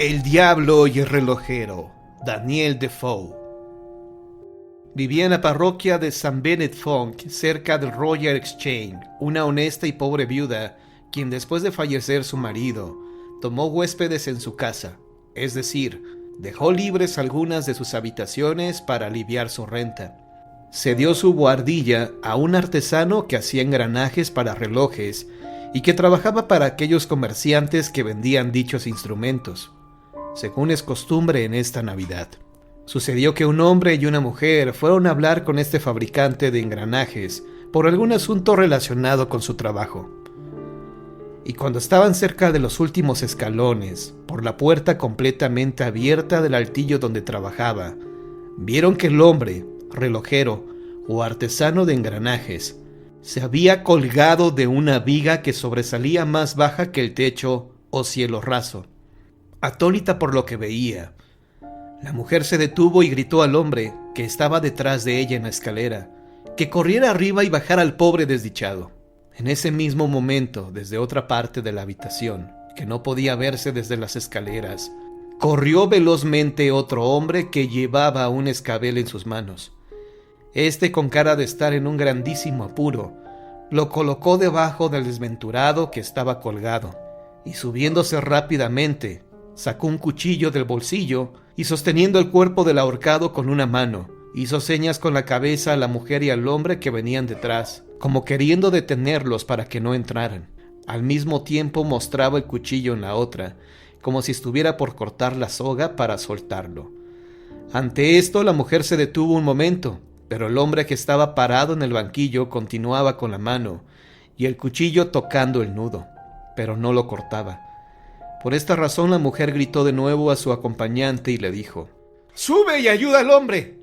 El diablo y el relojero, Daniel Defoe. Vivía en la parroquia de St. Bennet Funk, cerca del Royal Exchange, una honesta y pobre viuda, quien después de fallecer su marido, tomó huéspedes en su casa, es decir, dejó libres algunas de sus habitaciones para aliviar su renta. Cedió su buhardilla a un artesano que hacía engranajes para relojes y que trabajaba para aquellos comerciantes que vendían dichos instrumentos, según es costumbre en esta Navidad. Sucedió que un hombre y una mujer fueron a hablar con este fabricante de engranajes por algún asunto relacionado con su trabajo. Y cuando estaban cerca de los últimos escalones, por la puerta completamente abierta del altillo donde trabajaba, vieron que el hombre, relojero o artesano de engranajes, se había colgado de una viga que sobresalía más baja que el techo o cielo raso. Atónita por lo que veía, la mujer se detuvo y gritó al hombre, que estaba detrás de ella en la escalera, que corriera arriba y bajara al pobre desdichado. En ese mismo momento, desde otra parte de la habitación, que no podía verse desde las escaleras, corrió velozmente otro hombre que llevaba un escabel en sus manos. Este, con cara de estar en un grandísimo apuro, lo colocó debajo del desventurado que estaba colgado, y subiéndose rápidamente, sacó un cuchillo del bolsillo y, sosteniendo el cuerpo del ahorcado con una mano, hizo señas con la cabeza a la mujer y al hombre que venían detrás, como queriendo detenerlos para que no entraran. Al mismo tiempo mostraba el cuchillo en la otra, como si estuviera por cortar la soga para soltarlo. Ante esto, la mujer se detuvo un momento, pero el hombre que estaba parado en el banquillo continuaba con la mano y el cuchillo tocando el nudo, pero no lo cortaba. Por esta razón la mujer gritó de nuevo a su acompañante y le dijo: «¡Sube y ayuda al hombre!».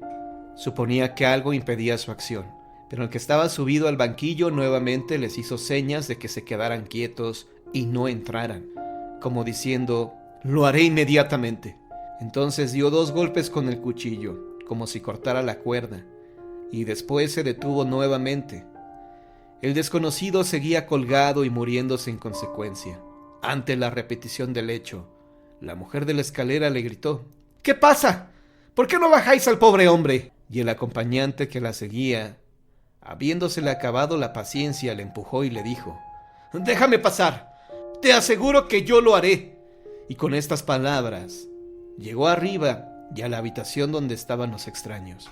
Suponía que algo impedía su acción, pero el que estaba subido al banquillo nuevamente les hizo señas de que se quedaran quietos y no entraran, como diciendo: «Lo haré inmediatamente». Entonces dio 2 golpes con el cuchillo, como si cortara la cuerda, y después se detuvo nuevamente. El desconocido seguía colgado y muriéndose en consecuencia. Ante la repetición del hecho, la mujer de la escalera le gritó: «¿Qué pasa? ¿Por qué no bajáis al pobre hombre?». Y el acompañante que la seguía, habiéndosele acabado la paciencia, le empujó y le dijo: «Déjame pasar, te aseguro que yo lo haré». Y con estas palabras, llegó arriba y a la habitación donde estaban los extraños.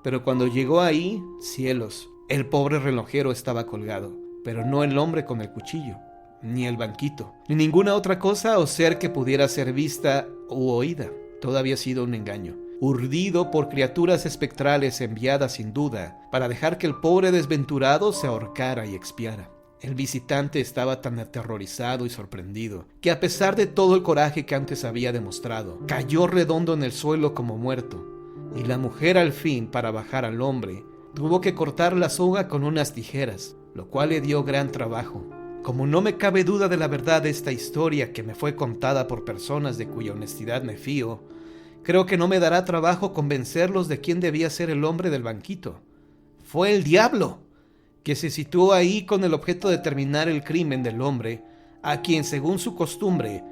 Pero cuando llegó ahí, cielos, el pobre relojero estaba colgado, pero no el hombre con el cuchillo, ni el banquito, ni ninguna otra cosa o ser que pudiera ser vista u oída. Todo había sido un engaño, urdido por criaturas espectrales enviadas sin duda para dejar que el pobre desventurado se ahorcara y expiara. El visitante estaba tan aterrorizado y sorprendido que, a pesar de todo el coraje que antes había demostrado, cayó redondo en el suelo como muerto. Y la mujer, al fin, para bajar al hombre, tuvo que cortar la soga con unas tijeras, lo cual le dio gran trabajo. Como no me cabe duda de la verdad de esta historia que me fue contada por personas de cuya honestidad me fío, creo que no me dará trabajo convencerlos de quién debía ser el hombre del banquito. Fue el diablo, que se situó ahí con el objeto de terminar el crimen del hombre, a quien, según su costumbre,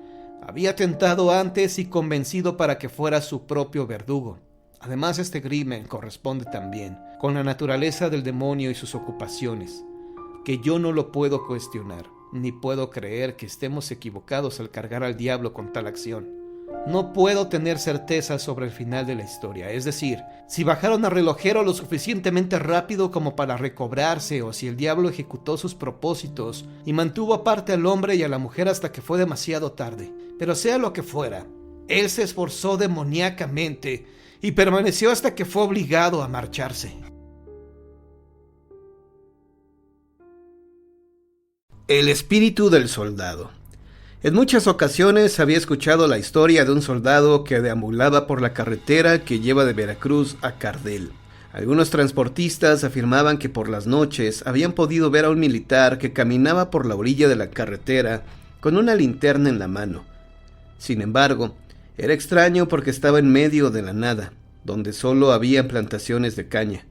había tentado antes y convencido para que fuera su propio verdugo. Además, este crimen corresponde también con la naturaleza del demonio y sus ocupaciones, que yo no lo puedo cuestionar, ni puedo creer que estemos equivocados al cargar al diablo con tal acción. No puedo tener certeza sobre el final de la historia, es decir, si bajaron al relojero lo suficientemente rápido como para recobrarse, o si el diablo ejecutó sus propósitos y mantuvo aparte al hombre y a la mujer hasta que fue demasiado tarde. Pero sea lo que fuera, él se esforzó demoníacamente y permaneció hasta que fue obligado a marcharse. El espíritu del soldado. En muchas ocasiones había escuchado la historia de un soldado que deambulaba por la carretera que lleva de Veracruz a Cardel. Algunos transportistas afirmaban que por las noches habían podido ver a un militar que caminaba por la orilla de la carretera con una linterna en la mano. Sin embargo, era extraño porque estaba en medio de la nada, donde solo había plantaciones de caña.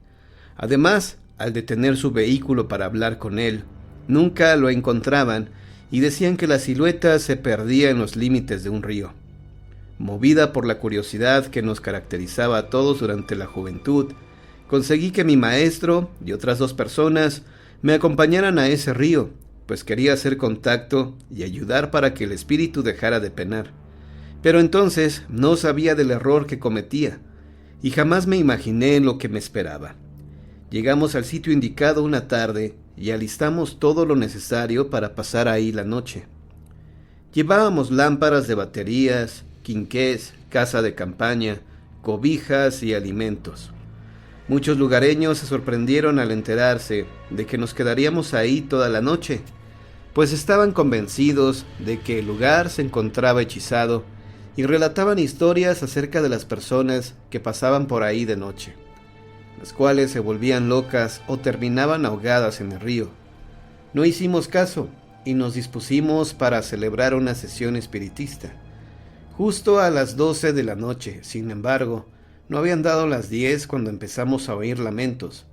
Además, al detener su vehículo para hablar con él, nunca lo encontraban y decían que la silueta se perdía en los límites de un río. Movida por la curiosidad que nos caracterizaba a todos durante la juventud, conseguí que mi maestro y otras 2 personas me acompañaran a ese río, pues quería hacer contacto y ayudar para que el espíritu dejara de penar. Pero entonces no sabía del error que cometía, y jamás me imaginé lo que me esperaba. Llegamos al sitio indicado una tarde y alistamos todo lo necesario para pasar ahí la noche. Llevábamos lámparas de baterías, quinqués, casa de campaña, cobijas y alimentos. Muchos lugareños se sorprendieron al enterarse de que nos quedaríamos ahí toda la noche, pues estaban convencidos de que el lugar se encontraba hechizado y relataban historias acerca de las personas que pasaban por ahí de noche, las cuales se volvían locas o terminaban ahogadas en el río. No hicimos caso y nos dispusimos para celebrar una sesión espiritista. Justo a las 12 de la noche, sin embargo, no habían dado las 10 cuando empezamos a oír lamentos,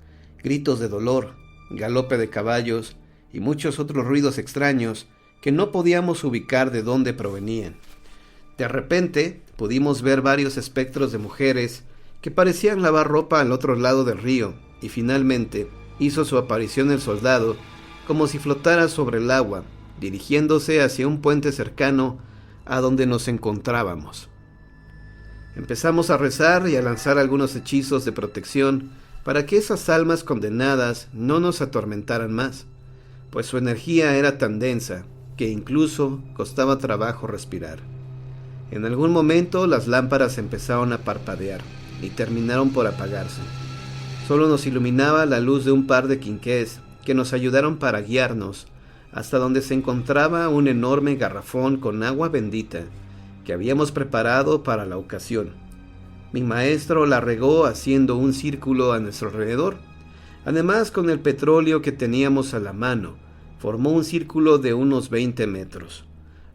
gritos de dolor, galope de caballos y muchos otros ruidos extraños que no podíamos ubicar de dónde provenían. De repente, pudimos ver varios espectros de mujeres que parecían lavar ropa al otro lado del río, y finalmente hizo su aparición el soldado, como si flotara sobre el agua, dirigiéndose hacia un puente cercano a donde nos encontrábamos. Empezamos a rezar y a lanzar algunos hechizos de protección para que esas almas condenadas no nos atormentaran más, pues su energía era tan densa que incluso costaba trabajo respirar. En algún momento las lámparas empezaron a parpadear y terminaron por apagarse. Solo nos iluminaba la luz de un par de quinqués que nos ayudaron para guiarnos hasta donde se encontraba un enorme garrafón con agua bendita que habíamos preparado para la ocasión. Mi maestro la regó haciendo un círculo a nuestro alrededor. Además, con el petróleo que teníamos a la mano, formó un círculo de unos 20 metros.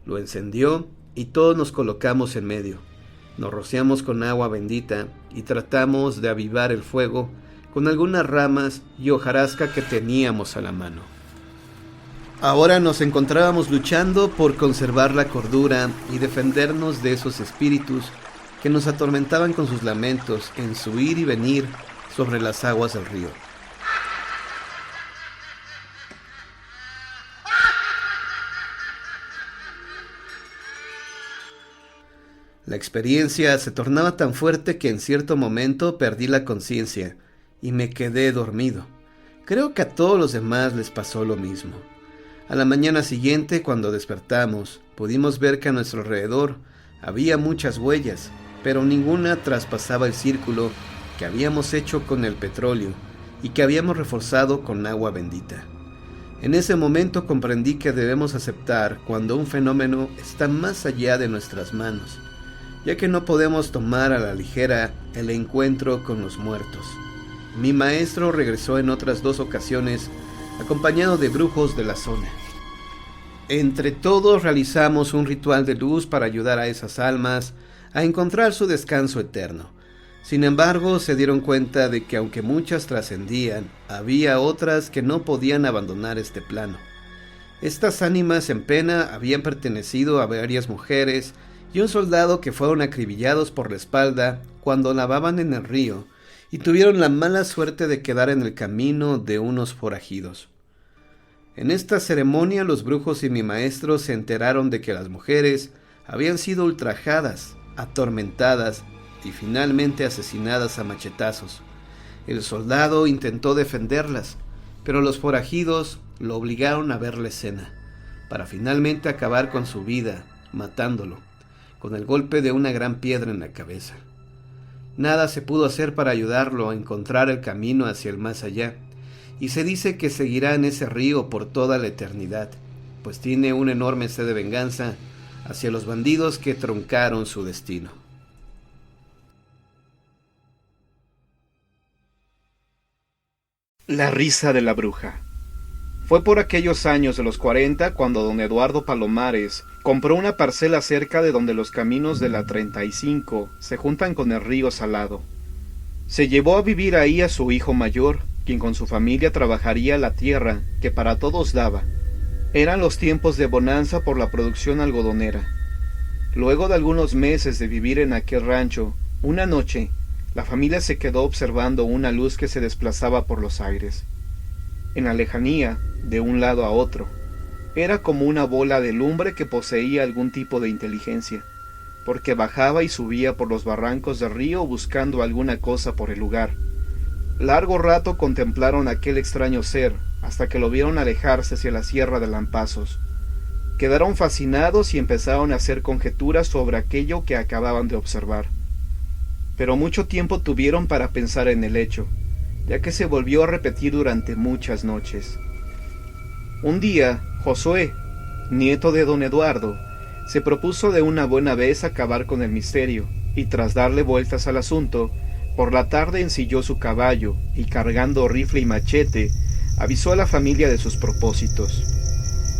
Lo encendió y todos nos colocamos en medio. Nos rociamos con agua bendita y tratamos de avivar el fuego con algunas ramas y hojarasca que teníamos a la mano. Ahora nos encontrábamos luchando por conservar la cordura y defendernos de esos espíritus que nos atormentaban con sus lamentos en su ir y venir sobre las aguas del río. La experiencia se tornaba tan fuerte que en cierto momento perdí la conciencia y me quedé dormido. Creo que a todos los demás les pasó lo mismo. A la mañana siguiente, cuando despertamos, pudimos ver que a nuestro alrededor había muchas huellas, pero ninguna traspasaba el círculo que habíamos hecho con el petróleo y que habíamos reforzado con agua bendita. En ese momento comprendí que debemos aceptar cuando un fenómeno está más allá de nuestras manos, ya que no podemos tomar a la ligera el encuentro con los muertos. Mi maestro regresó en otras 2 ocasiones acompañado de brujos de la zona. Entre todos realizamos un ritual de luz para ayudar a esas almas a encontrar su descanso eterno. Sin embargo, se dieron cuenta de que aunque muchas trascendían, había otras que no podían abandonar este plano. Estas ánimas en pena habían pertenecido a varias mujeres y un soldado que fueron acribillados por la espalda cuando nadaban en el río y tuvieron la mala suerte de quedar en el camino de unos forajidos. En esta ceremonia los brujos y mi maestro se enteraron de que las mujeres habían sido ultrajadas, atormentadas y finalmente asesinadas a machetazos. El soldado intentó defenderlas, pero los forajidos lo obligaron a ver la escena, para finalmente acabar con su vida, matándolo, con el golpe de una gran piedra en la cabeza. Nada se pudo hacer para ayudarlo a encontrar el camino hacia el más allá, y se dice que seguirá en ese río por toda la eternidad, pues tiene una enorme sed de venganza hacia los bandidos que truncaron su destino. La risa de la bruja. Fue por aquellos años de los 40 cuando don Eduardo Palomares compró una parcela cerca de donde los caminos de la 35 se juntan con el río Salado. Se llevó a vivir ahí a su hijo mayor, quien con su familia trabajaría la tierra que para todos daba. Eran los tiempos de bonanza por la producción algodonera. Luego de algunos meses de vivir en aquel rancho, una noche, la familia se quedó observando una luz que se desplazaba por los aires. En la lejanía, de un lado a otro, era como una bola de lumbre que poseía algún tipo de inteligencia, porque bajaba y subía por los barrancos del río buscando alguna cosa por el lugar. Largo rato contemplaron aquel extraño ser, hasta que lo vieron alejarse hacia la sierra de Lampazos. Quedaron fascinados y empezaron a hacer conjeturas sobre aquello que acababan de observar. Pero mucho tiempo tuvieron para pensar en el hecho, ya que se volvió a repetir durante muchas noches. Un día, Josué, nieto de don Eduardo, se propuso de una buena vez acabar con el misterio, y tras darle vueltas al asunto, por la tarde ensilló su caballo, y cargando rifle y machete, avisó a la familia de sus propósitos.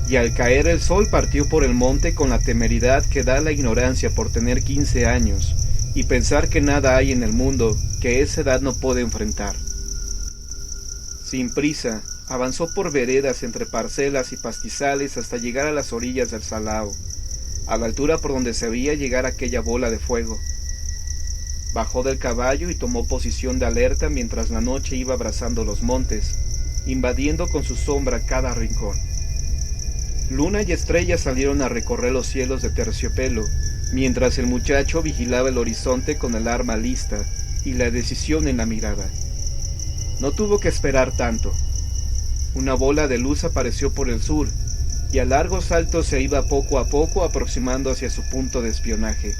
Y al caer el sol partió por el monte con la temeridad que da la ignorancia por tener 15 años, y pensar que nada hay en el mundo que esa edad no puede enfrentar. Sin prisa, avanzó por veredas entre parcelas y pastizales hasta llegar a las orillas del Salao, a la altura por donde se veía llegar aquella bola de fuego. Bajó del caballo y tomó posición de alerta mientras la noche iba abrazando los montes, invadiendo con su sombra cada rincón. Luna y estrellas salieron a recorrer los cielos de terciopelo, mientras el muchacho vigilaba el horizonte con el arma lista y la decisión en la mirada. No tuvo que esperar tanto. Una bola de luz apareció por el sur, y a largos saltos se iba poco a poco aproximando hacia su punto de espionaje.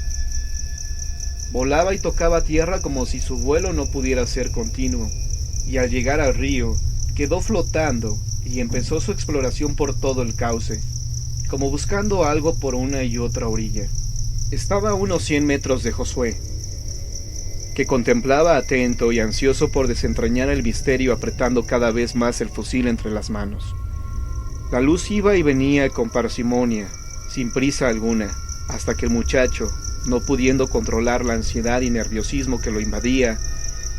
Volaba y tocaba tierra como si su vuelo no pudiera ser continuo, y al llegar al río, quedó flotando y empezó su exploración por todo el cauce, como buscando algo por una y otra orilla. Estaba a unos 100 metros de Josué, que contemplaba atento y ansioso por desentrañar el misterio, apretando cada vez más el fusil entre las manos. La luz iba y venía con parsimonia, sin prisa alguna, hasta que el muchacho, no pudiendo controlar la ansiedad y nerviosismo que lo invadía,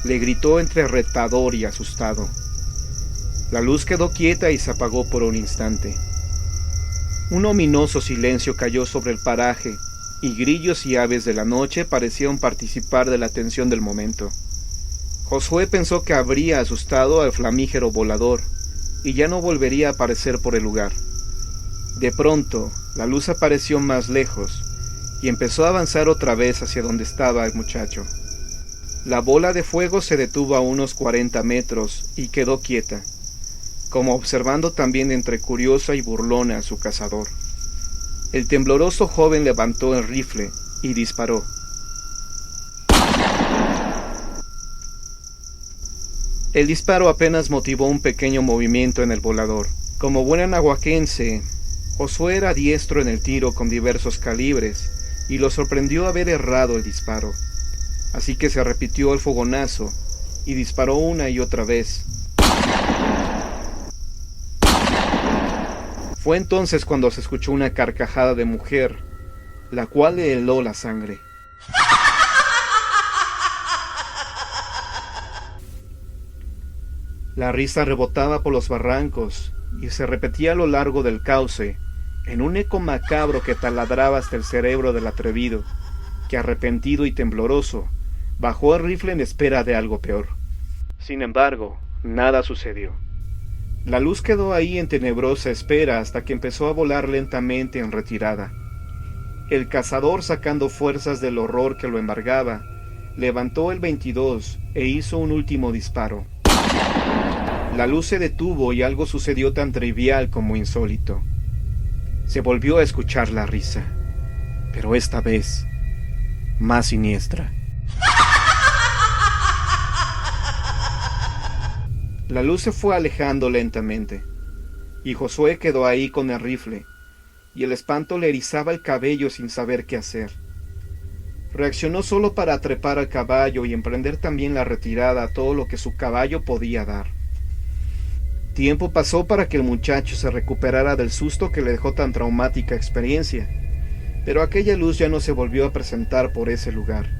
le gritó entre retador y asustado. La luz quedó quieta y se apagó por un instante. Un ominoso silencio cayó sobre el paraje, y grillos y aves de la noche parecían participar de la tensión del momento. Josué pensó que habría asustado al flamígero volador, y ya no volvería a aparecer por el lugar. De pronto, la luz apareció más lejos, y empezó a avanzar otra vez hacia donde estaba el muchacho. La bola de fuego se detuvo a unos 40 metros y quedó quieta, como observando también entre curiosa y burlona a su cazador. El tembloroso joven levantó el rifle y disparó. El disparo apenas motivó un pequeño movimiento en el volador. Como buen anahuaquense, Josué era diestro en el tiro con diversos calibres, y lo sorprendió haber errado el disparo. Así que se repitió el fogonazo, y disparó una y otra vez. Fue entonces cuando se escuchó una carcajada de mujer, la cual le heló la sangre. La risa rebotaba por los barrancos y se repetía a lo largo del cauce, en un eco macabro que taladraba hasta el cerebro del atrevido, que arrepentido y tembloroso, bajó el rifle en espera de algo peor. Sin embargo, nada sucedió. La luz quedó ahí en tenebrosa espera hasta que empezó a volar lentamente en retirada. El cazador, sacando fuerzas del horror que lo embargaba, levantó el 22 e hizo un último disparo. La luz se detuvo y algo sucedió tan trivial como insólito. Se volvió a escuchar la risa, pero esta vez más siniestra. La luz se fue alejando lentamente, y Josué quedó ahí con el rifle, y el espanto le erizaba el cabello sin saber qué hacer. Reaccionó solo para trepar al caballo y emprender también la retirada a todo lo que su caballo podía dar. Tiempo pasó para que el muchacho se recuperara del susto que le dejó tan traumática experiencia, pero aquella luz ya no se volvió a presentar por ese lugar.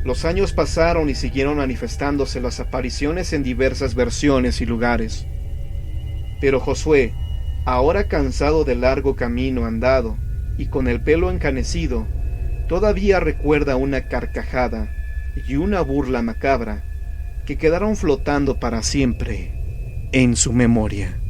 Los años pasaron y siguieron manifestándose las apariciones en diversas versiones y lugares. Pero Josué, ahora cansado del largo camino andado, y con el pelo encanecido, todavía recuerda una carcajada y una burla macabra que quedaron flotando para siempre en su memoria.